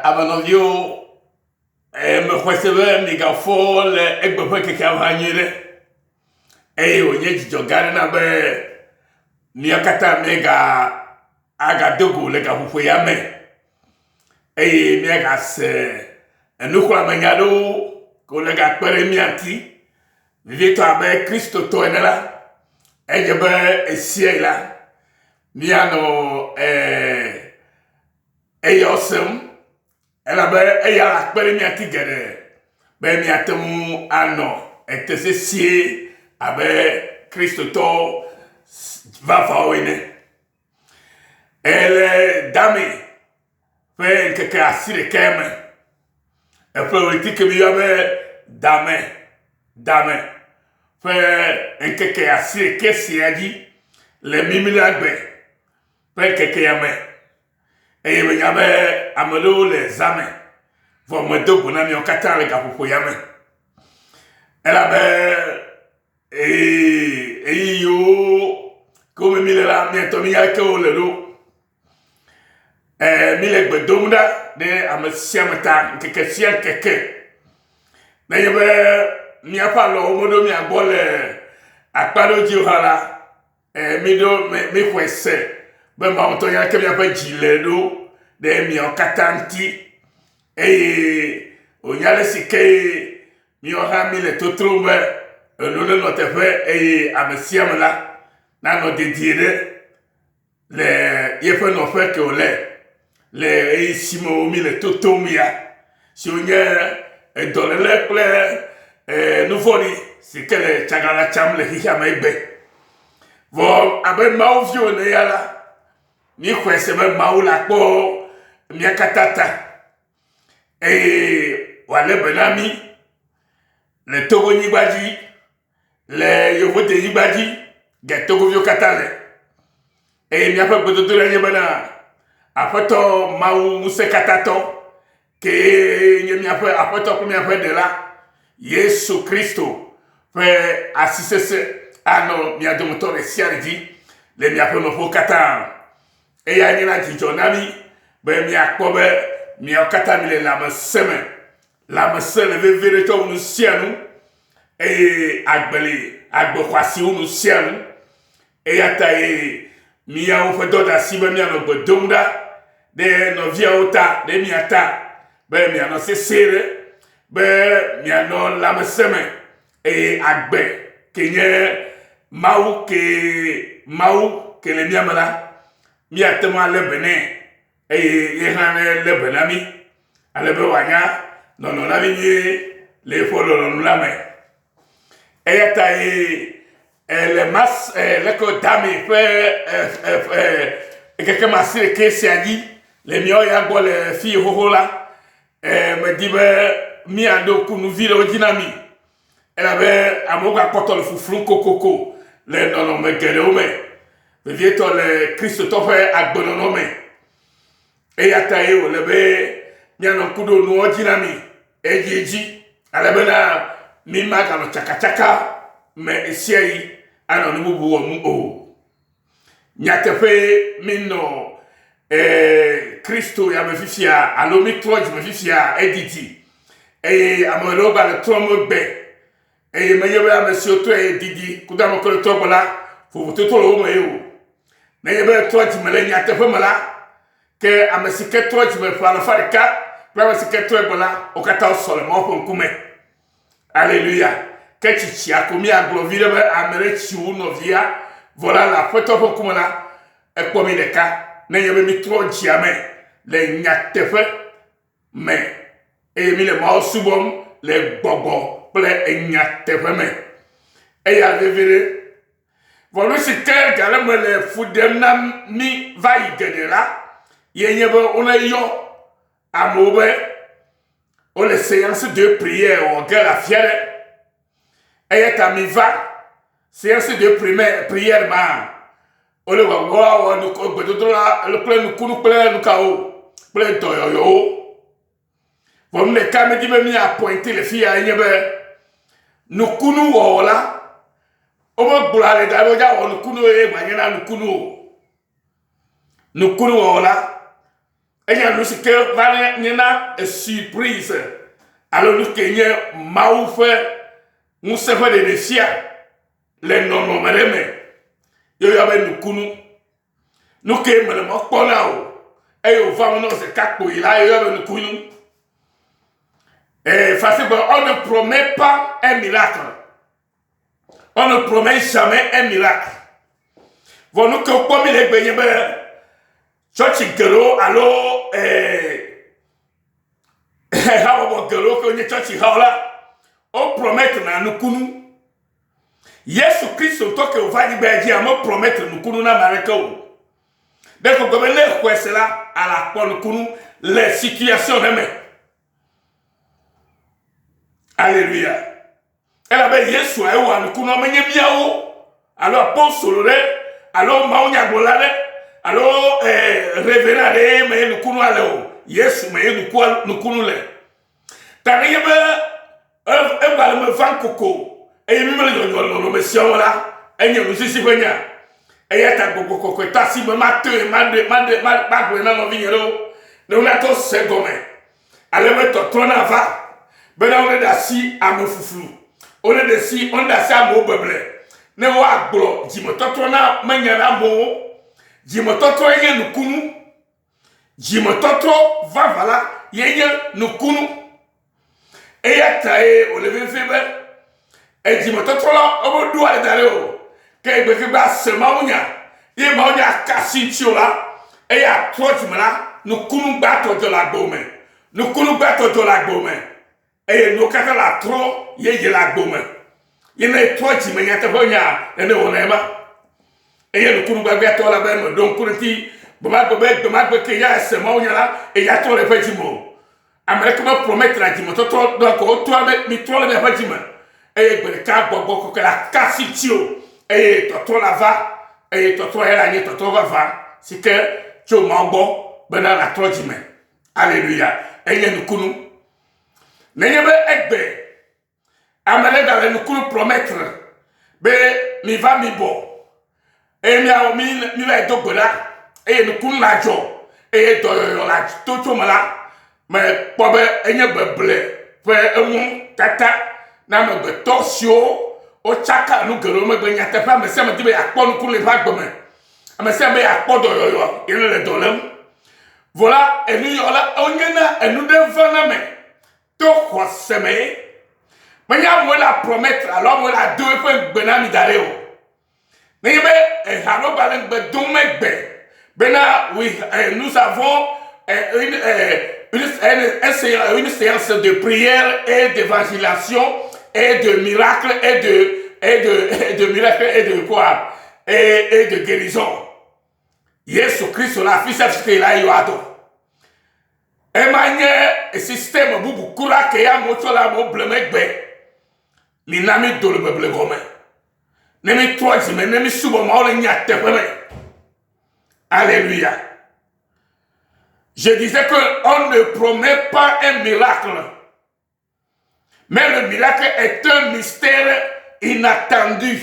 Abanovio me kwesebe mi ga fo le egbepe keke ahanyire onye jijogare na be mi akata mi ga aga dogo le ga fufo ya me mi ga se enukwa amanyado ko le ga pere mi anti vi to abe Kristo to enela ejebe esiela mi ano eyosem ela be eya akpere mi ati gere be mi atemu ano etese abe Kristo to va faoine ele dami fe que asire keme e politique mi abe dame fe que asire que si adi le mimilagbe fe que yame e me yabe amelo le zame vo me do bona mi okata le kapopo yame ela be yo comme mi la mi to mi ya ke o le do mi le gbedomda de amesiamata keke sia keke na yebe mi afa lo modo mi agbole akpado ji hala mi do mi kwese be ma onto ya ke mi afa jile do de mi okatanti onyale sike mi oha mi le totrombe no le notefe amesiamla na no dediere le yefe no fe ke ole le simo mi le totomia si onye dolele kle nufori si kele chagala cham le hiya mebe vo abe mauvio ne yala ni kwese be maula ko mi akatata wale benami le togo ni baji le yovote ni baji ge togo vio katale mi afa gododo le bana apoto mau musekatato ke nyemi apoto ko mi afa de la Yesu Kristo fe asisese ano mi adomoto le siardi le mi afa no fokata ya ni na jijonami be mi akpobe mi akata mi le la mesele vevere to unu sianu agbekwasi unu sianu ata mi ya o fedoda sibe mi ano gbedomda de no via ota de mi ata be mi ano sesere be mi ano la meseme agbe kenye mau ke le mi amala mi atema le bene yehane le benami ale be wanya no na mi le folo no la me ata le mas le ko dami fe que masire que se allí le mio ya go le fi hohola me dibe mi ando kunu vile odinami ela be amoga potol fuflun kokoko le no me gele o me vieto le Kristo to fe agbono me ata o le be mi ando kudo no odinami ejeji ala be na mi maga no chaka me esiai ano no bubu mu o nyatefe minno Kristo ya me fifia alo mi troj me fifia editi amolo ba le tromo be me yebe am si oto edidi kuda mo ko to bola fu to lo mo yo me yebe troj me le nyatefe mala ke am si ke troj me fa la farika pra si ke troj bola o kata o sole mo ko nkume alleluia que chichi akomi aglovire be amere chiu no via voilà la photo pour comme là e komi de ka na yebe mi tro chiame le nyatefe me mi le ma subom le gbogbo ple nyatefe me ya vivere volu si kel gale me le fudem na mi va igedela yenyebe ona yo amobe on les séances de prière au gars la fière mi va séance de prière ma o le wa no ko gbedodo la le plein kunu plein kao plein to yo vom le ka me di me mi appointer le fia nyebe no kunu wo la o mo gbura le da lo ja wo no kunu ma nyana no kunu wo la Et il y a nous que va y a une surprise. Alors nous que y a maoufé, nous savons des défis, les non madame. Il y a nous kunu. Nous que me le moque pas là. Et au fond nous c'est quatre pour il a il y a nous kunu. Et facilement on ne promet pas un miracle. On ne promet jamais un miracle. Vous nous que comme il est bien church gero alo hawo gero ko ni church hawla o promettre na nukunu Yesu Kristo to ke uvani beji amo promettre nukunu na mareka o de ko gomene kwesela ala kwa nukunu les situations même. Alléluia. Elle avait Yesu ayo wa nukunu menye biawo alo apostole alo maonya golale alors révérend de mais nous kunu alors Yesu mais nous kunu le tani yebe e ba le van koko e mi me le mission là enye nous sisi benya e ya ta koko ta si me ma gwe na no vinyero ne na to se gome ale me to trona va bena on da si am fufu on da si on da sa mo beble ne wa gbo ji mo to trona manya na mo Jimototo yenye nukunu. Jimototo va vala yenye nukunu. Et ya tae o leve febe. Et jimototo la obo doa le dale o. Ke beke ba sema unya. Ye ma unya kasinchio la. Et ya trojimala nukunu bato de la gome. Nukunu bato de la gome. Et nukata la tro ye la gome. Ye ne trojime nyate honya ene onema. Et le coup de bateau la même, donc pour qui, Bomag qui a ce mot là, et il y a trop de petits mots. Américain promettre la dîme, donc toi avec mi trop de petits mots. Et le cas que la cassitio, et toi la va, et toi elle a dit toi va, c'est que tu m'en bon, ben la trop dîme. Alléluia. Et il y a nous kunu. N'ayez pas ekbe. Américain va nous kunu promettre, ben mi va mi bon. Et mi va être là, et nous coulons la joie, et la tout là, mais pour un blé, pour un tata, n'a me torsio, au chaka, nous que l'on me gagne à ta femme, mais ça me dit à quoi nous coulons les vagues de main. Mais ça me dit à quoi de il est le dollar. Voilà, et nous, on y a, et nous devons la main. Tout quoi semer, mais il y a moi la promettre, alors moi la deux fois benami d'aléo. Nous avons une séance de prière et d'évangélisation et de miracles et de miracles et de quoi et de guérison. Jésus Christ la fils de la yoado. Et manière système bubu kula ke ya moto la mo blemegbe. Minami do le beble gomen. Nemi troisi, mais nemi subo maole nyate peme. Alléluia. Je disais qu'on ne promet pas un miracle. Mais le miracle est un mystère inattendu.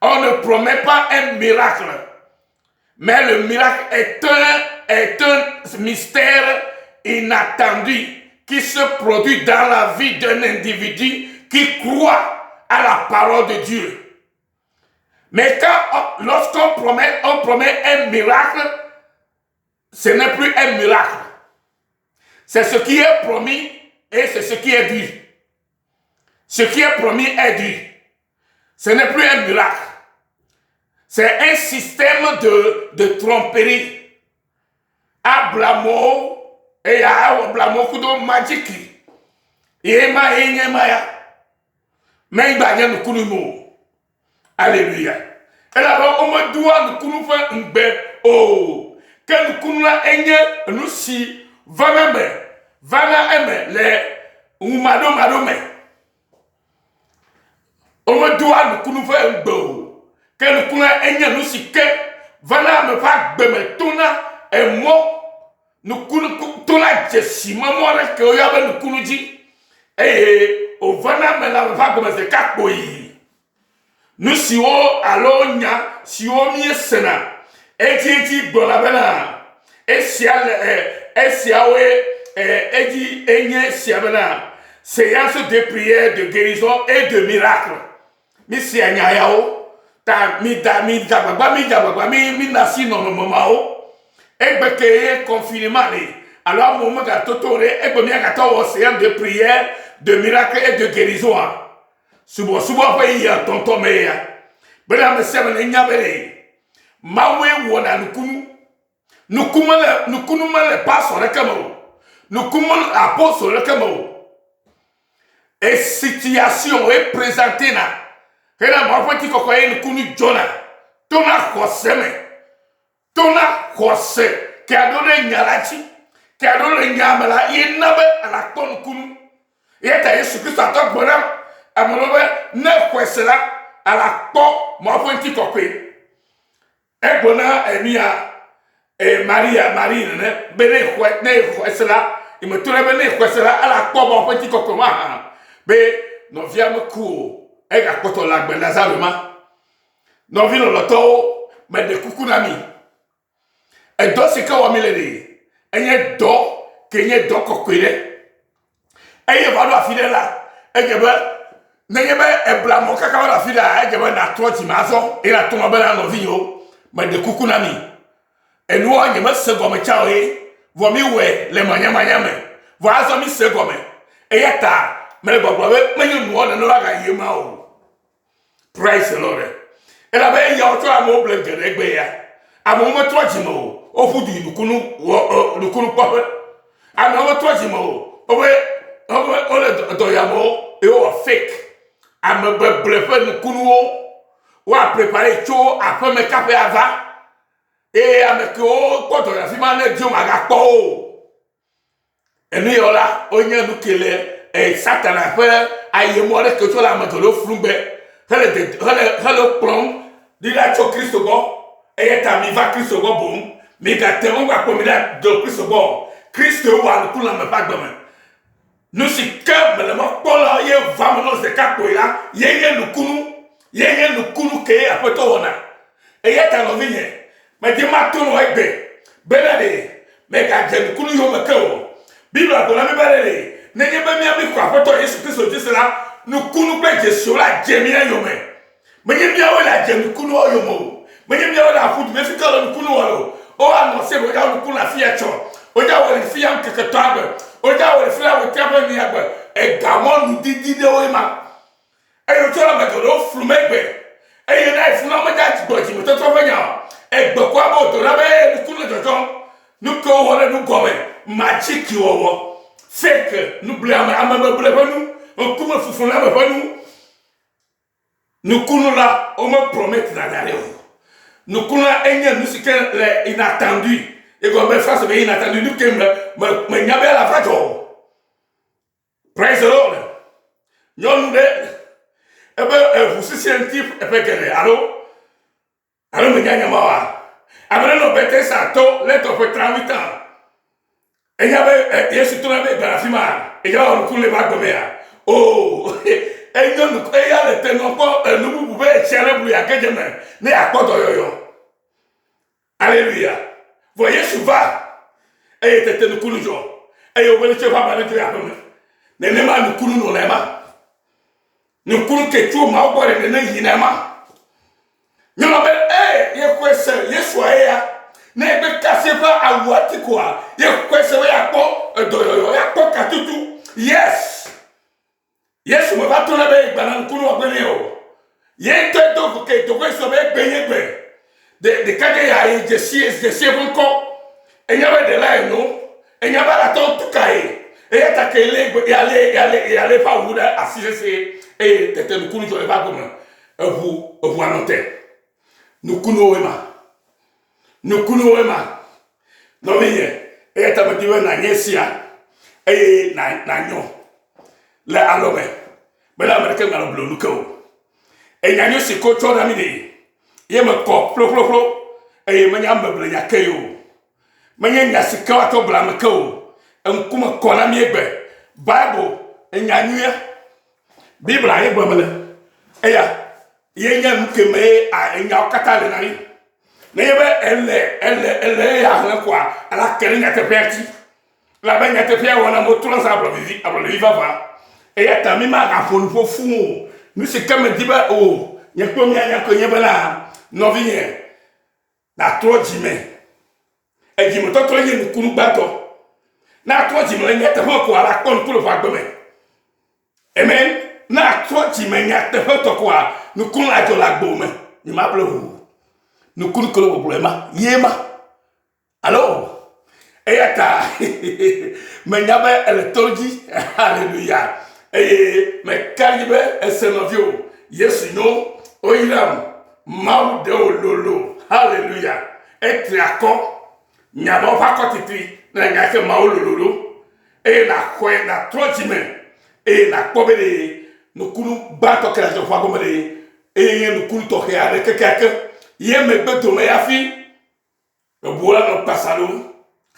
On ne promet pas un miracle. Mais le miracle est un mystère inattendu qui se produit dans la vie d'un individu qui croit à la parole de Dieu. Mais lorsqu'on promet un miracle, ce n'est plus un miracle. C'est ce qui est promis et c'est ce qui est dû. Ce qui est promis est dû. Ce n'est plus un miracle. C'est un système de tromperie. À blamo et à blamo kudo magiki. Yema yenyema ya. Mais il va y avoir un Alléluia. Et là, on me doit nous faire un bé. Oh, que nous nous si, va même, les madame. On me doit nous faire un bé. Que nous si, que, va me faire béme, tona, et moi, nous tona, jessi, maman, que y a nous dit, et au vana, mais là, va comme c'est capoï. Nous si o alonya si o mi sena eti gbola bena séance de prière, de guérison et de miracle. Mi si anyayao, ta mi nasi non momao. Ebe keye confinement ni. Alors moment ga totore, ebe mi ga tawo séance de prière, de miracle et de guérison. Subo fa yi tonton meya. Bela me sema ne nyabere. Mawe wona nukunu. Nukunu male paso rekamo. Nukunu aposo rekamo. Et situation est présentée là. Et là, moi, je dis que nous Jonah. Tona Koseme. Tona Kose. Qui a donné Nyalachi. Qui a donné Nyamala. Il n'a pas à la tonne Kunu. Et à Jésus-Christ, à ton bonhomme. À mon nom, ne quoi cela. À la tonne. Moi, je dis que et bonhomme est mis à. Et Marie, Béné, quoi cela. Il me tourne Béné, quoi cela. À la tonne, moi, je dis que be no via me ku e ga poto la gbe lazaruma no vi lo loto me de kukunami e do se ka wa milede enye do kenye do kokwere eye ba do afide la e ge be nenye be e bla mo kaka wa afide e ge be na trochi ma so e na to mo be na no vi yo me de kukunami e no anye me se go me cha e vo mi we le manya me vo aso mi se go me e yeta mais praise the Lord. Et la veille, il y a autre amour bleu de l'Egbeya. À mon moment, toi, Jimo, au bout du Kunu Papa. À mon moment, toi, Jimo, au Doyamo, et au fake. À me bluffer le Kunu, ou à préparer chaud, à faire mes cafés avant. Et à me dire, quand on a fait mal, Dieu m'a gâté. Et nous, là, on y a nous qui l'est. Et Satan a fait, aïe, moi, que tu as maintenant flumbe, le plomb, dit la cho Christ bon, et ta mi va Christ bon, mais quand tu vas comme de Christ bon, Christ ou à nous la pas demain. Nous si que mais le mot pour là, il va maintenant se capoter là, il y a le kunu qui est après toi on a. Et il y a ta novine, mais dis ma tourne avec benade, mais quand j'ai le kunu yo me kao, Bible a donné me balé. N'est pas bien avec quoi, pour Jésus Christ dit cela, nous coulons pas de sur la gemia yome. Mais il y a la gem, nous coulons yomo. Mais il y a la foot, mais c'est quand nous coulons. Oh, annoncé, regarde, nous coulons la fiacho. Regarde, les filles en quelque temps. Regarde, les filles en quelque temps. Et Gamon nous dit de Oema. Et tu as mettre l'eau flumé. Et il y a une flamme d'âge, mais tu as trouvé. Et de quoi, bon, nous coulons de temps. Nous coulons, nous gommons. Magic, you are. C'est que nous blâmons, on coupe foufoune là, nous coulons là, on me promet d'aller. Nous coulons là, nous c'est inattendu. Et comme me fasse inattendu, nous qui me n'y avait la vraie. Praise the Lord. Nous de, eh ben, vous si scientifique, et fait que, allô, me n'y a pas. Après, nous pété ça, lettre fait 38 ans. Et il y avait, Yesu tourné dans la fima, et il y a un coup de bagomea. Oh, et il y a le ténor, nous pouvons tirer le bruit à quelqu'un, mais à quoi d'oyo. Alléluia. Voyez, souvent, et il était le coup de jour. Et il voulait pas mal de la pomme. Ne pas nous couler nos lèvres. Nous coulons que tout m'a oublié de ne pas. Nous l'avons dit, il y a quoi ça, il y a soya. Ne be cassez pas à wati quoi. Il quoi ça ya ko doyo ya ko katutu. Yes. Yes me va tourner avec banan kunu abelio. Yen te do que to ko so be benye be. De kage ya je sie bon ko. E nya be de la no. E nya ba la ton tout kai. E ya ta ke le aller pas ou da assise et tete no kunu jo ba comme. Vous annotez. Nous kunu wema. Nous coulons ma non mais et ta me dit na nyesia et na nyon la alome mais la américain na blo nous ko et nyanyo si ko cho na mi ni ye me ko flo et me nyam me nya kayo me nya si ka to bla me ko en kuma ko na mi egbe bible nyanyo bible aye gbo me e ya ye nya mu ke me a nya okata le na ni elle est à quoi à la quelle te perti la bagne te faire on a moto ensemble vivre va et ya ta mi ma ga fo fo fou nous c'est comme dit ba oh nya ko nya bala no vient na trop dime e dime to to yin kunu bato na trop dime nya te ho ko ala kon ko fa gbeme amen na trop dime nya te ho to ko nous kun la to la gbome ni ma ble nous kun ko le problème yema alors et ata mais nyabe elle toji alléluia et mais kalibe esenovio yesu no oiram mau de ololo alléluia et triako nyabo pa kotiti na nyake mau lolo et na kwe na trojime et na kobele no kunu bato kala jo fa gomele et no kunu to ke avec quelqu'un yeme beto me yafi no bola no pasalo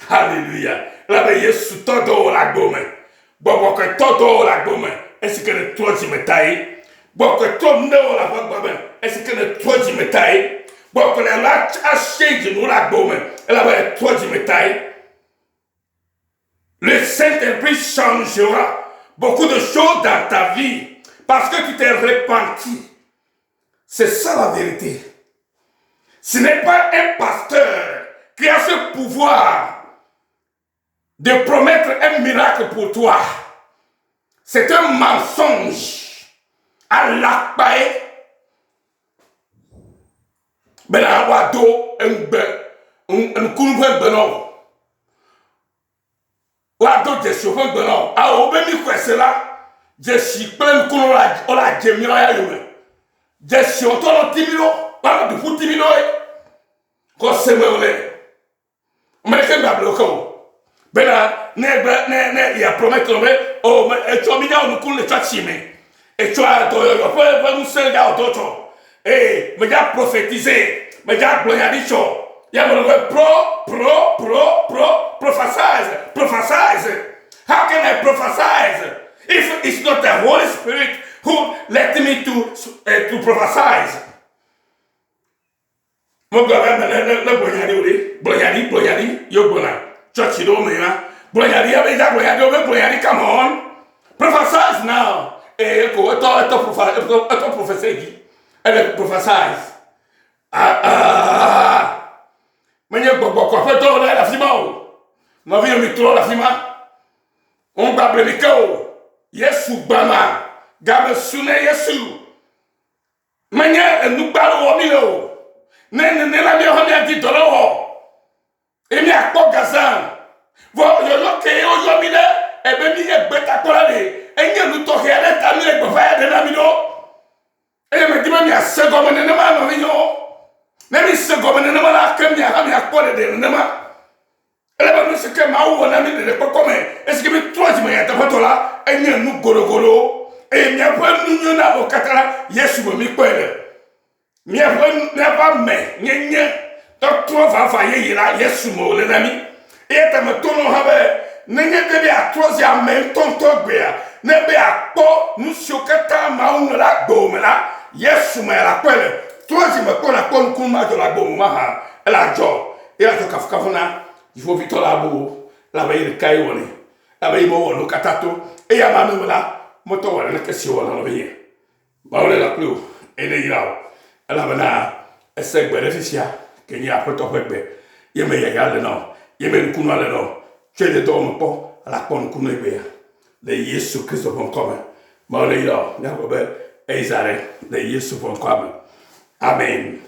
alléluia la be yesu todo la gome bobo que todo la gome est-ce que le trojime taille bobo que todo no la fa gome est-ce que le trojime taille bobo que la change no la gome la be trojime taille le Saint-Esprit changera beaucoup de choses dans ta vie parce que tu t'es repenti. C'est ça la vérité. Ce n'est pas un pasteur qui a ce pouvoir de promettre un miracle pour toi. C'est un mensonge. À l'akbae. Ben à wado un kunwe beno. Wado de chauffeur beno. A obemi kwesela. Je suis plein kuno la jemio ya yume. Je suis autour de timilo. Wala du fu timilo e. Ko semele. American Babylon. Bena ne ya promettre o e to mi ya no kun le tchime e to a to yo fa nous seul ya to e me ya prophétiser me ya gloire dicho ya me prophesize. How can I prophesize if it's not the Holy Spirit who led me to prophesize? Mo gloire le gloire yo bona church do me na glory come on prophesize now to prophesy elle prophesize menye gbogbo ko fe to la fima o no vi mi to la fima on ba bre mi ko yesu gbama ga me sune yesu menye enu gba wo mi o ne la mi ho mi ati to lo emi akpo gazan vo yo ke yo mi de ebe mi ye gbeta kola de enye lu to he ale ta mi le gbo fa de na mi do e me di ma mi asego me ne ma no yo ne mi sego me ne ma la ke mi ha mi akpo de ne ma ele ba mi se ke ma wo na mi de ko me e se ke mi troji me ya ta fotola enye nu gorogoro e mi apa nu nyu na bo katara yesu mo mi pele mi apa ne ba me nyenye Doctor Fafa yira yesu mo le nami e ta me tono habe nenye de bi atrozi amen tonto gbea ne be akpo nusiokata maunu la gbomela yesu me la kwele trozi me ko la kon kuma jo la gboma ha la jo e la to kafuna il faut vite la bo la ba ir kai woni la ba mo wono katato e ya ma no la moto wala na kesi wala no be ba wala la plu e le ira la bana ese beneficia Kenya après ton peuple, yeme yagale non, yeme kuno ale non, tu es de dorme pas à la bonne kuno ebe. Le Yesu Christ von kommen. Ma le ira, na gobe, ezare, le Yesu von kommen. Amen.